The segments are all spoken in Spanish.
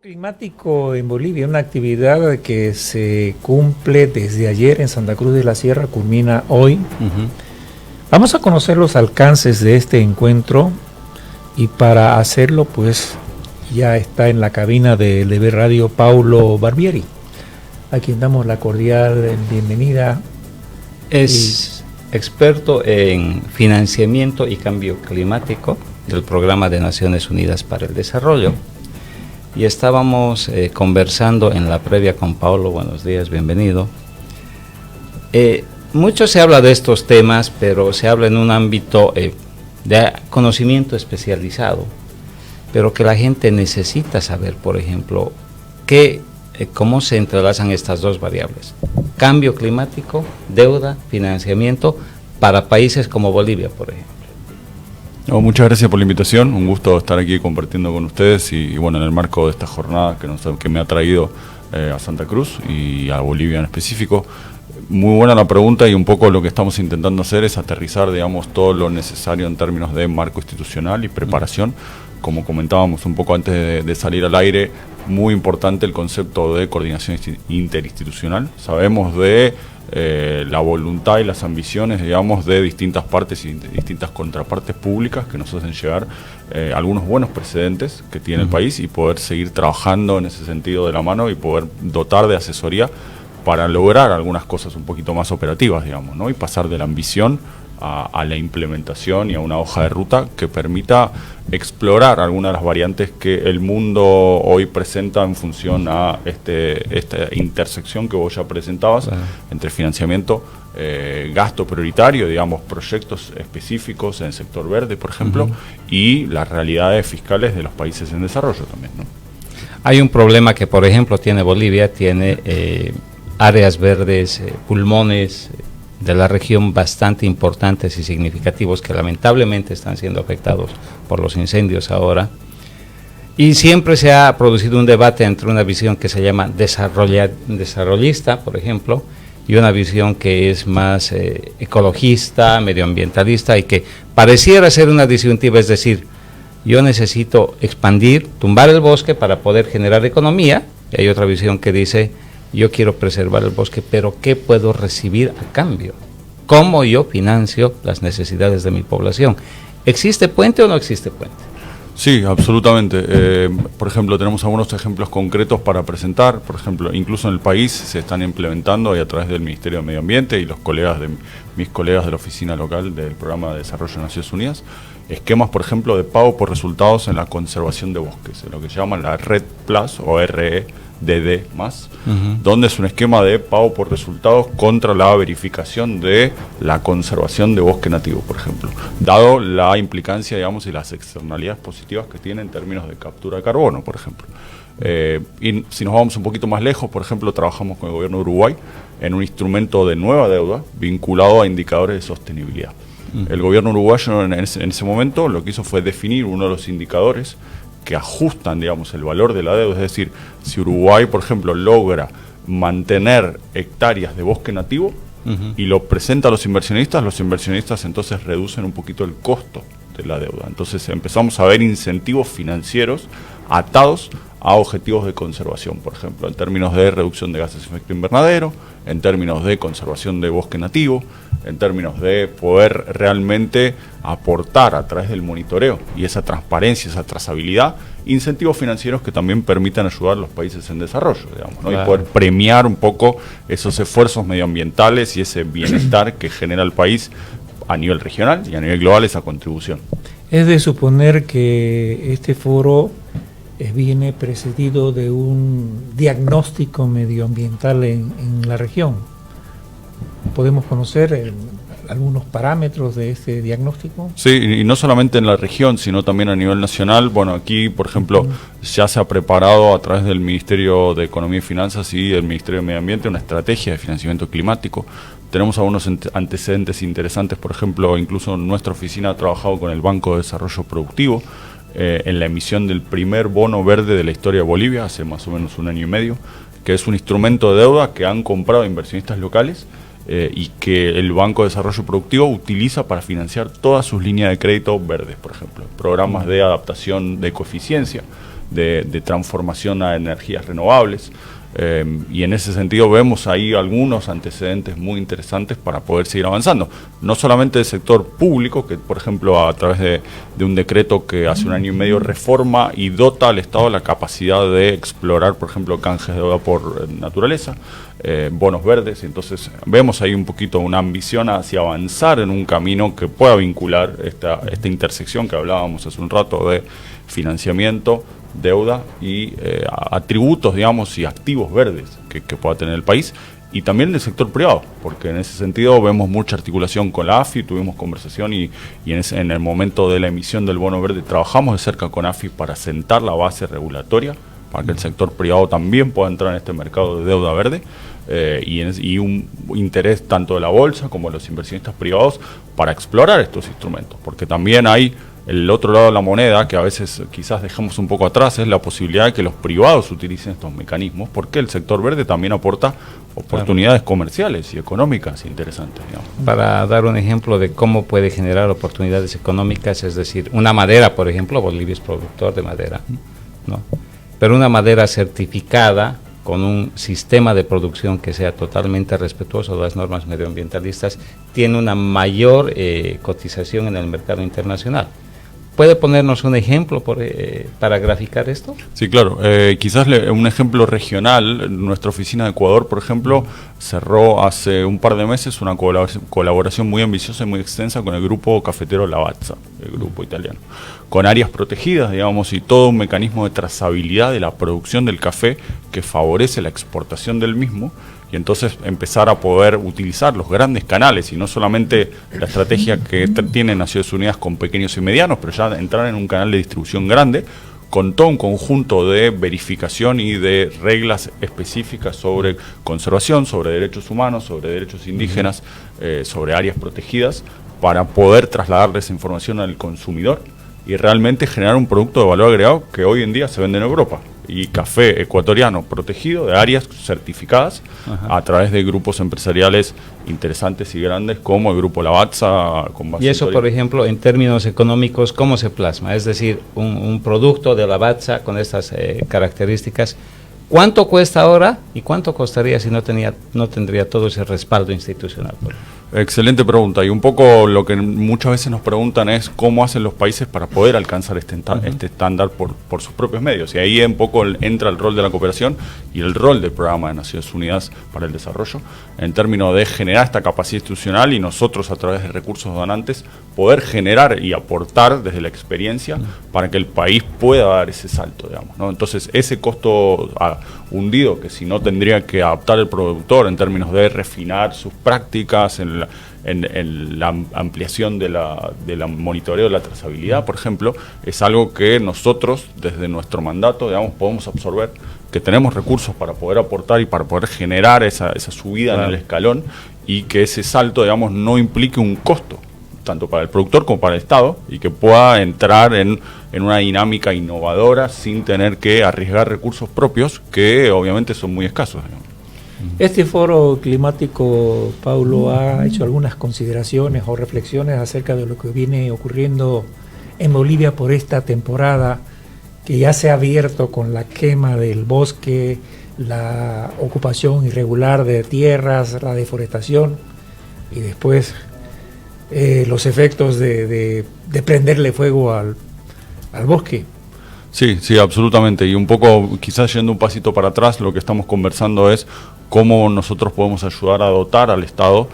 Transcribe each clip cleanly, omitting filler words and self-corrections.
Climático en Bolivia, una actividad que se cumple desde ayer en Santa Cruz de la Sierra, culmina hoy. Vamos a conocer los alcances de este encuentro y para hacerlo pues ya está en la cabina de LB Radio Paulo Barbieri, a quien damos la cordial bienvenida. Es experto en financiamiento y cambio climático del Programa de Naciones Unidas para el Desarrollo. Y estábamos conversando en la previa con Paulo. Buenos días, bienvenido. Mucho se habla de estos temas, pero se habla en un ámbito de conocimiento especializado, pero que la gente necesita saber, por ejemplo, cómo se entrelazan estas dos variables: cambio climático, deuda, financiamiento para países como Bolivia, por ejemplo. No, muchas gracias por la invitación, un gusto estar aquí compartiendo con ustedes y bueno, en el marco de esta jornada que me ha traído a Santa Cruz y a Bolivia en específico. Muy buena la pregunta y un poco lo que estamos intentando hacer es aterrizar, digamos, todo lo necesario en términos de marco institucional y preparación. Como comentábamos un poco antes de salir al aire, muy importante el concepto de coordinación interinstitucional. Sabemos de la voluntad y las ambiciones, digamos, de distintas partes y distintas contrapartes públicas que nos hacen llegar algunos buenos precedentes que tiene el país y poder seguir trabajando en ese sentido de la mano y poder dotar de asesoría para lograr algunas cosas un poquito más operativas, digamos, ¿no? Y pasar de la ambición a la implementación y a una hoja de ruta que permita explorar algunas de las variantes que el mundo hoy presenta en función a esta intersección que vos ya presentabas entre financiamiento, gasto prioritario, digamos, proyectos específicos en el sector verde, por ejemplo, y las realidades fiscales de los países en desarrollo también, ¿no? Hay un problema que, por ejemplo, tiene Bolivia, tiene áreas verdes, pulmones de la región bastante importantes y significativos que lamentablemente están siendo afectados por los incendios ahora, y siempre se ha producido un debate entre una visión que se llama desarrollista, por ejemplo, y una visión que es más ecologista, medioambientalista, y que pareciera ser una disyuntiva, es decir, yo necesito expandir, tumbar el bosque para poder generar economía, y hay otra visión que dice: yo quiero preservar el bosque, pero ¿qué puedo recibir a cambio? ¿Cómo yo financio las necesidades de mi población? ¿Existe puente o no existe puente? Sí, absolutamente. Por ejemplo, tenemos algunos ejemplos concretos para presentar. Por ejemplo, incluso en el país se están implementando y a través del Ministerio de Medio Ambiente y mis colegas de la oficina local del Programa de Desarrollo de Naciones Unidas, esquemas, por ejemplo, de pago por resultados en la conservación de bosques, en lo que se llama la REDD+, o REDD+, donde es un esquema de pago por resultados contra la verificación de la conservación de bosque nativo, por ejemplo, dado la implicancia, digamos, y las externalidades positivas que tiene en términos de captura de carbono, por ejemplo. Y si nos vamos un poquito más lejos, por ejemplo, trabajamos con el gobierno de Uruguay en un instrumento de nueva deuda vinculado a indicadores de sostenibilidad. El gobierno uruguayo en ese momento lo que hizo fue definir uno de los indicadores que ajustan, digamos, el valor de la deuda. Es decir, si Uruguay, por ejemplo, logra mantener hectáreas de bosque nativo y lo presenta a los inversionistas entonces reducen un poquito el costo de la deuda. Entonces empezamos a ver incentivos financieros atados a objetivos de conservación, por ejemplo, en términos de reducción de gases de efecto invernadero, en términos de conservación de bosque nativo, en términos de poder realmente aportar a través del monitoreo y esa transparencia, esa trazabilidad, incentivos financieros que también permitan ayudar a los países en desarrollo, digamos, ¿no? Claro. Y poder premiar un poco esos esfuerzos medioambientales y ese bienestar que genera el país a nivel regional y a nivel global, esa contribución. Es de suponer que este foro viene precedido de un diagnóstico medioambiental en la región. ¿Podemos conocer algunos parámetros de este diagnóstico? Sí, y no solamente en la región, sino también a nivel nacional. Bueno, aquí, por ejemplo, ya se ha preparado a través del Ministerio de Economía y Finanzas y del Ministerio de Medio Ambiente una estrategia de financiamiento climático. Tenemos algunos antecedentes interesantes, por ejemplo, incluso nuestra oficina ha trabajado con el Banco de Desarrollo Productivo en la emisión del primer bono verde de la historia de Bolivia, hace más o menos 1 año y medio, que es un instrumento de deuda que han comprado inversionistas locales y que el Banco de Desarrollo Productivo utiliza para financiar todas sus líneas de crédito verdes, por ejemplo, programas de adaptación de ecoeficiencia, de transformación a energías renovables. Y en ese sentido vemos ahí algunos antecedentes muy interesantes para poder seguir avanzando. No solamente del sector público, que por ejemplo a través de un decreto que hace 1 año y medio reforma y dota al Estado la capacidad de explorar, por ejemplo, canjes de deuda por naturaleza, bonos verdes. Entonces vemos ahí un poquito una ambición hacia avanzar en un camino que pueda vincular esta intersección que hablábamos hace un rato de financiamiento, deuda y atributos, digamos, y activos verdes que pueda tener el país, y también del sector privado, porque en ese sentido vemos mucha articulación con la AFI, tuvimos conversación y en el momento de la emisión del bono verde trabajamos de cerca con AFI para sentar la base regulatoria, para que el sector privado también pueda entrar en este mercado de deuda verde, y un interés tanto de la bolsa como de los inversionistas privados para explorar estos instrumentos, porque también hay el otro lado de la moneda, que a veces quizás dejamos un poco atrás, es la posibilidad de que los privados utilicen estos mecanismos, porque el sector verde también aporta oportunidades comerciales y económicas interesantes, digamos. Para dar un ejemplo de cómo puede generar oportunidades económicas, es decir, una madera, por ejemplo, Bolivia es productor de madera, ¿no? Pero una madera certificada con un sistema de producción que sea totalmente respetuoso de las normas medioambientalistas, tiene una mayor cotización en el mercado internacional. ¿Puede ponernos un ejemplo para graficar esto? Sí, claro. Quizás un ejemplo regional. Nuestra oficina de Ecuador, por ejemplo, cerró hace un par de meses una colaboración muy ambiciosa y muy extensa con el grupo cafetero Lavazza, el grupo italiano, con áreas protegidas, digamos, y todo un mecanismo de trazabilidad de la producción del café que favorece la exportación del mismo, y entonces empezar a poder utilizar los grandes canales y no solamente la estrategia que tienen Naciones Unidas con pequeños y medianos, pero ya entrar en un canal de distribución grande con todo un conjunto de verificación y de reglas específicas sobre conservación, sobre derechos humanos, sobre derechos indígenas, sobre áreas protegidas, para poder trasladarle esa información al consumidor y realmente generar un producto de valor agregado que hoy en día se vende en Europa. Y café ecuatoriano protegido de áreas certificadas a través de grupos empresariales interesantes y grandes como el Grupo Lavazza. Y eso, por ejemplo, en términos económicos, ¿cómo se plasma? Es decir, un producto de Lavazza con estas características, ¿cuánto cuesta ahora y cuánto costaría si no tendría todo ese respaldo institucional? Excelente pregunta, y un poco lo que muchas veces nos preguntan es cómo hacen los países para poder alcanzar este estándar por sus propios medios, y ahí un poco entra el rol de la cooperación y el rol del Programa de Naciones Unidas para el Desarrollo, en términos de generar esta capacidad institucional y nosotros a través de recursos donantes poder generar y aportar desde la experiencia para que el país pueda dar ese salto, digamos, ¿no? Entonces ese costo hundido que si no tendría que adaptar el productor en términos de refinar sus prácticas en la ampliación de la monitoreo de la trazabilidad, por ejemplo, es algo que nosotros desde nuestro mandato, digamos, podemos absorber, que tenemos recursos para poder aportar y para poder generar esa subida en el escalón, y que ese salto, digamos, no implique un costo tanto para el productor como para el Estado, y que pueda entrar en una dinámica innovadora sin tener que arriesgar recursos propios que obviamente son muy escasos, digamos. Este foro climático, Paulo, ha hecho algunas consideraciones o reflexiones acerca de lo que viene ocurriendo en Bolivia por esta temporada, que ya se ha abierto con la quema del bosque, la ocupación irregular de tierras, la deforestación, y después los efectos de prenderle fuego al bosque. Sí, absolutamente. Y un poco, quizás yendo un pasito para atrás, lo que estamos conversando es cómo nosotros podemos ayudar a dotar al Estado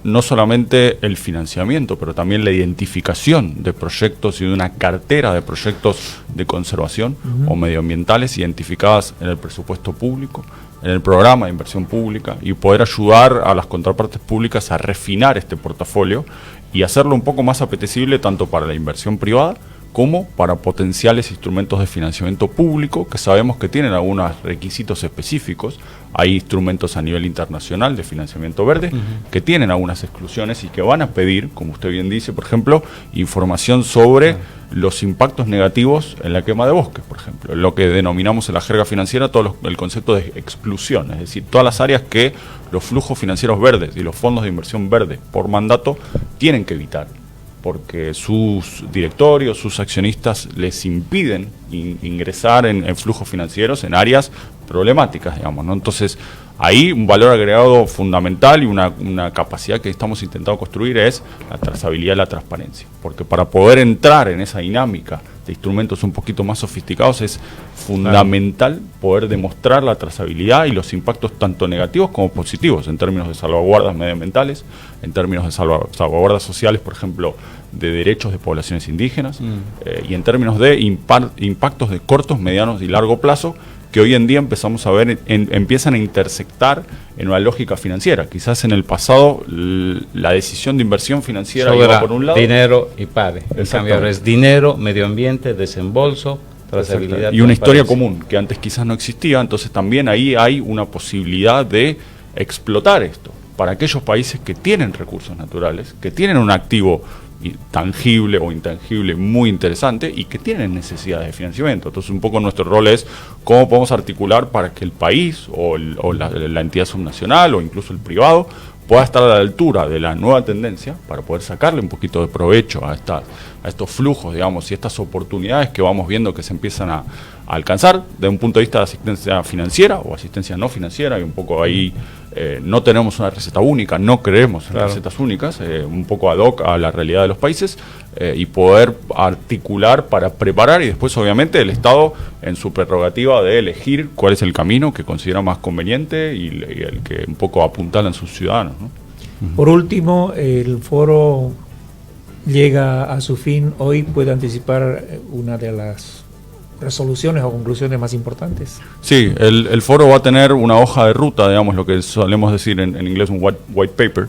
no solamente el financiamiento, pero también la identificación de proyectos y de una cartera de proyectos de conservación o medioambientales identificadas en el presupuesto público, en el programa de inversión pública, y poder ayudar a las contrapartes públicas a refinar este portafolio y hacerlo un poco más apetecible tanto para la inversión privada como para potenciales instrumentos de financiamiento público que sabemos que tienen algunos requisitos específicos. Hay instrumentos a nivel internacional de financiamiento verde que tienen algunas exclusiones y que van a pedir, como usted bien dice, por ejemplo, información sobre los impactos negativos en la quema de bosques, por ejemplo, lo que denominamos en la jerga financiera el concepto de exclusión, es decir, todas las áreas que los flujos financieros verdes y los fondos de inversión verde por mandato tienen que evitar, porque sus directorios, sus accionistas les impiden ingresar en flujos financieros en áreas problemáticas, digamos, ¿no? Entonces, ahí un valor agregado fundamental y una capacidad que estamos intentando construir es la trazabilidad y la transparencia. Porque para poder entrar en esa dinámica de instrumentos un poquito más sofisticados es fundamental poder demostrar la trazabilidad y los impactos tanto negativos como positivos en términos de salvaguardas medioambientales, en términos de salvaguardas sociales, por ejemplo, de derechos de poblaciones indígenas, y en términos de impactos de cortos, medianos y largo plazo, que hoy en día empezamos a ver, empiezan a intersectar en una lógica financiera. Quizás en el pasado la decisión de inversión financiera iba por un lado. Dinero y pague. En cambio ahora es dinero, medio ambiente, desembolso, trazabilidad. Y una historia común, que antes quizás no existía, entonces también ahí hay una posibilidad de explotar esto para aquellos países que tienen recursos naturales, que tienen un activo tangible o intangible muy interesante y que tienen necesidades de financiamiento. Entonces un poco nuestro rol es cómo podemos articular para que el país o la entidad subnacional o incluso el privado pueda estar a la altura de la nueva tendencia para poder sacarle un poquito de provecho a estos flujos, digamos, y estas oportunidades que vamos viendo que se empiezan a alcanzar desde un punto de vista de asistencia financiera o asistencia no financiera, y un poco ahí no tenemos una receta única, no creemos en recetas únicas, un poco ad hoc a la realidad de los países, y poder articular para preparar, y después obviamente el Estado en su prerrogativa de elegir cuál es el camino que considera más conveniente y el que un poco apuntalan sus ciudadanos, ¿no? Por último, el foro llega a su fin. Hoy puede anticipar una de las resoluciones o conclusiones más importantes. Sí, el foro va a tener una hoja de ruta, digamos, lo que solemos decir en inglés un white paper.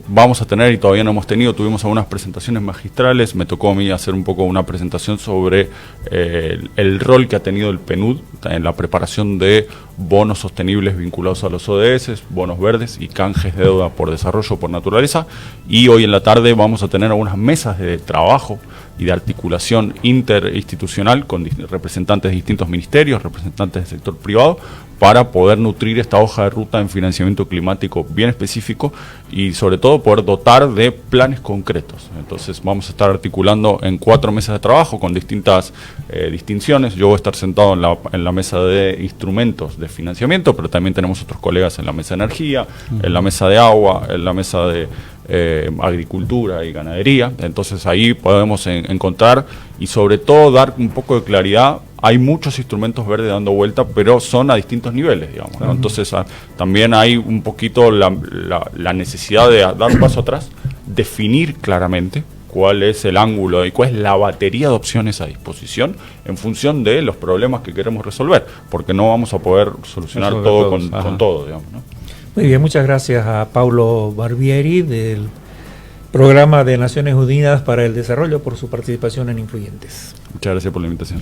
Vamos a tener, y todavía no hemos tenido, tuvimos algunas presentaciones magistrales. Me tocó a mí hacer un poco una presentación sobre el rol que ha tenido el PNUD en la preparación de bonos sostenibles vinculados a los ODS, bonos verdes y canjes de deuda por desarrollo por naturaleza. Y hoy en la tarde vamos a tener algunas mesas de trabajo y de articulación interinstitucional con representantes de distintos ministerios, representantes del sector privado, para poder nutrir esta hoja de ruta en financiamiento climático bien específico y sobre todo poder dotar de planes concretos. Entonces vamos a estar articulando en 4 mesas de trabajo con distintas distinciones. Yo voy a estar sentado en la mesa de instrumentos de financiamiento, pero también tenemos otros colegas en la mesa de energía, en la mesa de agua, en la mesa de agricultura y ganadería. Entonces ahí podemos encontrar y sobre todo dar un poco de claridad. Hay muchos instrumentos verdes dando vuelta, pero son a distintos niveles, digamos, ¿no? Entonces también hay un poquito la necesidad de dar un paso atrás, definir claramente cuál es el ángulo y cuál es la batería de opciones a disposición en función de los problemas que queremos resolver, porque no vamos a poder solucionar todo con todo, digamos, ¿no? Muy bien, muchas gracias a Paulo Barbieri del Programa de Naciones Unidas para el Desarrollo por su participación en Influyentes. Muchas gracias por la invitación.